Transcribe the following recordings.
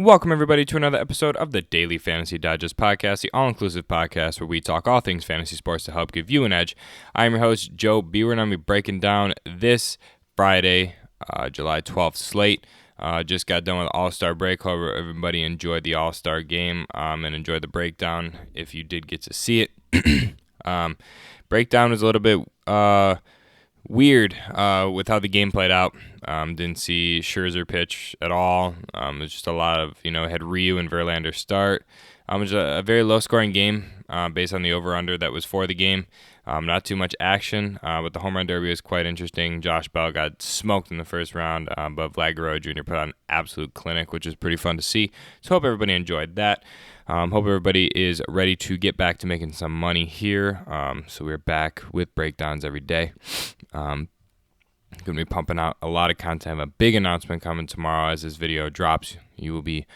Welcome, everybody, to another episode of the Daily Fantasy Digest Podcast, the all-inclusive podcast where we talk all things fantasy sports to help give you an edge. I'm your host, Joe Bewer, and I'm going to be breaking down this Friday, July 12th slate. Just got done with All-Star break. However, everybody enjoyed the All-Star game and enjoyed the breakdown if you did get to see it. Breakdown was a little bit weird with how the game played out. Didn't see Scherzer pitch at all. It was just a lot of, had Ryu and Verlander start. It was a very low-scoring game based on the over-under that was for the game. Not too much action, but the home run derby was quite interesting. Josh Bell got smoked in the first round, but Vlad Guerrero Jr. put on an absolute clinic, which is pretty fun to see. So hope everybody enjoyed that. Hope everybody is ready to get back to making some money here. So we're back with breakdowns every day. Going to be pumping out a lot of content. I have a big announcement coming tomorrow as this video drops. You will be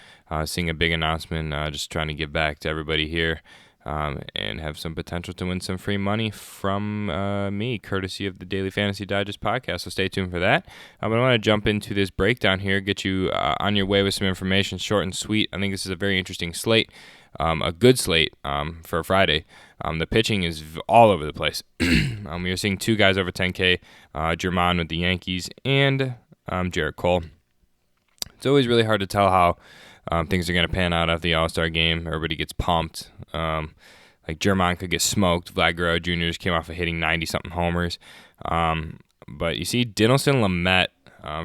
seeing a big announcement, just trying to give back to everybody here and have some potential to win some free money from me, courtesy of the Daily Fantasy Digest podcast. So stay tuned for that. But I want to jump into this breakdown here, get you on your way with some information, short and sweet. I think this is a very interesting slate. A good slate for a Friday. The pitching is all over the place. We are seeing two guys over 10K, German with the Yankees and Jarrett Cole. It's always really hard to tell how things are going to pan out after the All-Star game. Everybody gets pumped. Like German could get smoked. Vlad Guerrero Jr. just came off of hitting 90-something homers. But you see Dinelson Lamet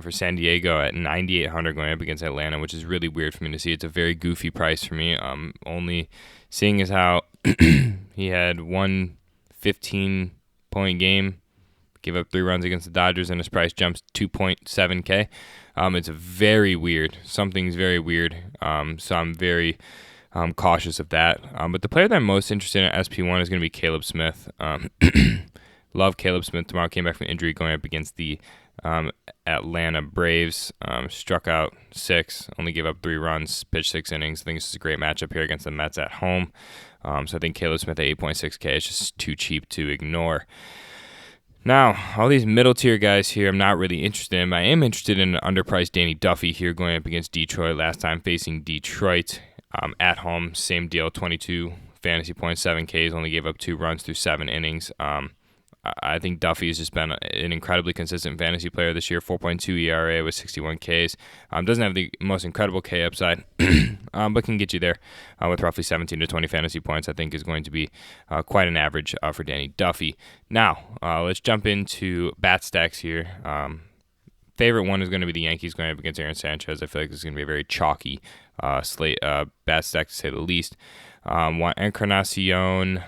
for San Diego at 9,800 going up against Atlanta, which is really weird for me to see. It's a very goofy price for me. Only seeing as how he had one 15-point game, gave up 3 runs against the Dodgers, and his price jumps 2.7K. It's very weird. Something's very weird. So I'm very cautious of that. But the player that I'm most interested in at SP1 is going to be Caleb Smith. Love Caleb Smith. Tomorrow came back from injury going up against the Atlanta Braves. Struck out 6, only gave up 3 runs, pitched 6 innings. I think this is a great matchup here against the Mets at home. So I think Caleb Smith at 8.6K is just too cheap to ignore. Now, all these middle-tier guys here I'm not really interested in. I am interested in an underpriced Danny Duffy here going up against Detroit. Last time facing Detroit at home, same deal, 22 fantasy points, 7Ks, only gave up 2 runs through 7 innings. I think Duffy has just been an incredibly consistent fantasy player this year. 4.2 ERA with 61 Ks. Doesn't have the most incredible K upside, but can get you there with roughly 17 to 20 fantasy points. I think is going to be quite an average for Danny Duffy. Now, let's jump into bat stacks here. Favorite one is going to be the Yankees going up against Aaron Sanchez. I feel like this is going to be a very chalky slate bat stack to say the least. Want Encarnacion,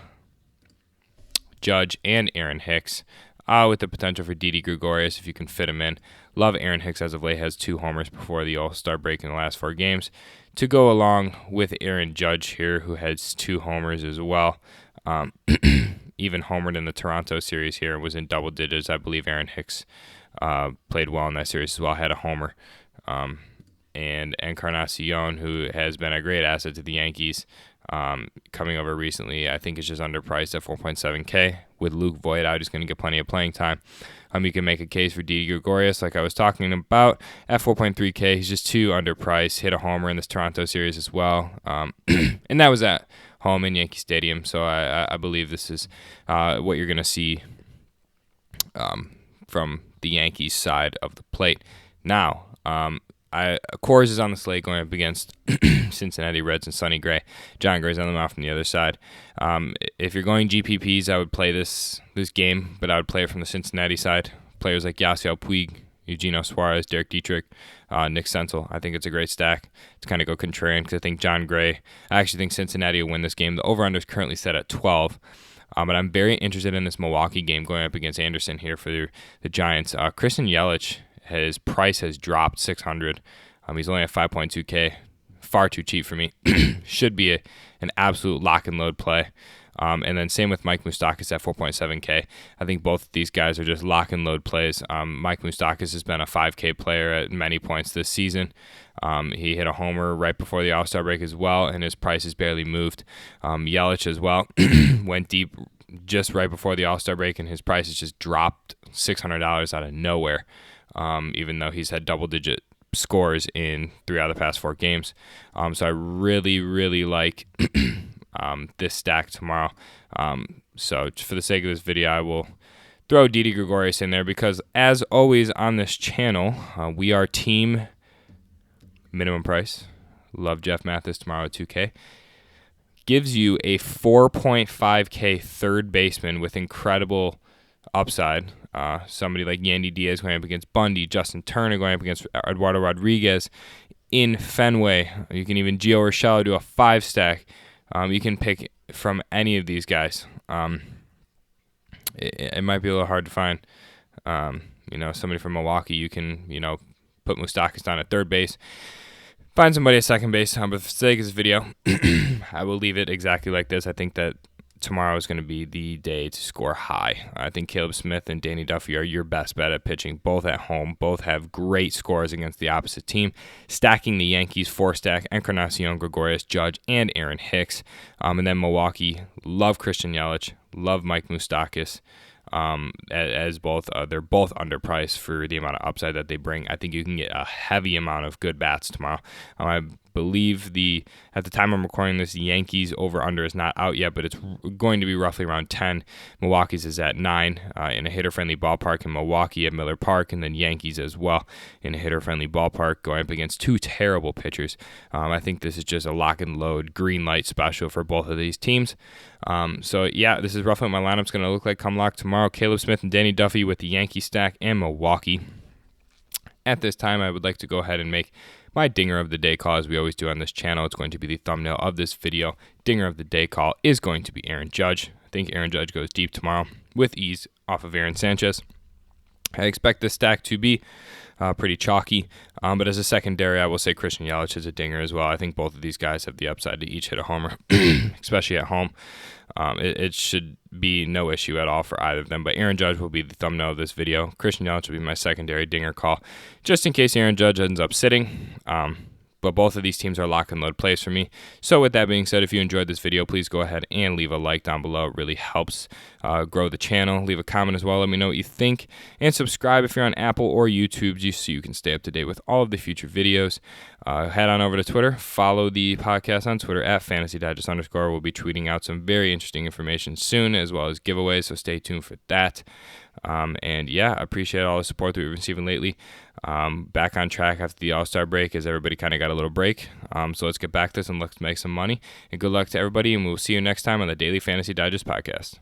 Judge, and Aaron Hicks, with the potential for Didi Gregorius if you can fit him in. Love Aaron Hicks as of late, has 2 homers before the All-Star break in the last 4 games. To go along with Aaron Judge here, who has 2 homers as well. Even homered in the Toronto series here, was in double digits. I believe Aaron Hicks played well in that series as well, had a homer. And Encarnacion, who has been a great asset to the Yankees, coming over recently, I think is just underpriced at 4.7K. With Luke Voigt out, he's going to get plenty of playing time. You can make a case for Didi Gregorius, like I was talking about, at 4.3K. He's just too underpriced. Hit a homer in this Toronto series as well, and that was at home in Yankee Stadium. So I believe this is what you're going to see from the Yankees side of the plate. Now, Coors is on the slate going up against Cincinnati Reds and Sonny Gray. John Gray's on the mound from the other side. If you're going GPPs, I would play this game, but I would play it from the Cincinnati side. Players like Yasiel Puig, Eugenio Suarez, Derek Dietrich, Nick Senzel. I think it's a great stack to kind of go contrarian because I think I actually think Cincinnati will win this game. The over-under is currently set at 12. But I'm very interested in this Milwaukee game going up against Anderson here for the Giants. Christian Yelich, his price has dropped 600. He's only at 5.2K. Far too cheap for me. Should be an absolute lock and load play. And then same with Mike Moustakas at 4.7K. I think both of these guys are just lock and load plays. Mike Moustakas has been a 5K player at many points this season. He hit a homer right before the All-Star break as well, and his price has barely moved. Yelich as well went deep just right before the All-Star break, and his price has just dropped $600 out of nowhere, even though he's had double-digit scores in 3 out of the past 4 games. So I really like this stack tomorrow. So for the sake of this video, I will throw Didi Gregorius in there because, as always on this channel, we are team minimum price. Love Jeff Mathis tomorrow at 2K. Gives you a 4.5K third baseman with incredible upside. Somebody like Yandy Diaz going up against Bundy, Justin Turner going up against Eduardo Rodriguez in Fenway. You can even Gio Urshela do a 5-stack. You can pick from any of these guys. It might be a little hard to find. Somebody from Milwaukee, you can, put Moustakas down at third base. Find somebody at second base. But for the sake of this video, I will leave it exactly like this. I think that tomorrow is going to be the day to score high. I think Caleb Smith and Danny Duffy are your best bet at pitching, both at home. Both have great scores against the opposite team. Stacking the Yankees 4-stack, Encarnacion, Gregorius, Judge, and Aaron Hicks. And then Milwaukee, love Christian Yelich, love Mike Moustakas. As both they're both underpriced for the amount of upside that they bring. I think you can get a heavy amount of good bats tomorrow. I believe at the time I'm recording this, the Yankees over-under is not out yet, but it's going to be roughly around 10. Milwaukee's is at 9 in a hitter-friendly ballpark in Milwaukee at Miller Park, and then Yankees as well in a hitter-friendly ballpark going up against 2 terrible pitchers. I think this is just a lock-and-load green light special for both of these teams. This is roughly what my lineup's going to look like come lock tomorrow. Caleb Smith and Danny Duffy with the Yankee stack and Milwaukee. At this time, I would like to go ahead and make my dinger of the day call, as we always do on this channel. It's going to be the thumbnail of this video. Dinger of the day call is going to be Aaron Judge. I think Aaron Judge goes deep tomorrow with ease off of Aaron Sanchez. I expect this stack to be pretty chalky, but as a secondary, I will say Christian Yelich is a dinger as well. I think both of these guys have the upside to each hit a homer, especially at home. It should be no issue at all for either of them, but Aaron Judge will be the thumbnail of this video. Christian Yelich will be my secondary dinger call, just in case Aaron Judge ends up sitting. But both of these teams are lock and load plays for me. So with that being said, if you enjoyed this video, please go ahead and leave a like down below. It really helps grow the channel. Leave a comment as well. Let me know what you think. And subscribe if you're on Apple or YouTube, just so you can stay up to date with all of the future videos. Head on over to Twitter. Follow the podcast on Twitter at @FantasyDigest_. We'll be tweeting out some very interesting information soon, as well as giveaways, so stay tuned for that. I appreciate all the support that we've been receiving lately. Back on track after the All-Star break, as everybody kind of got a little break. So let's get back to this and let's make some money. And good luck to everybody, and we'll see you next time on the Daily Fantasy Digest podcast.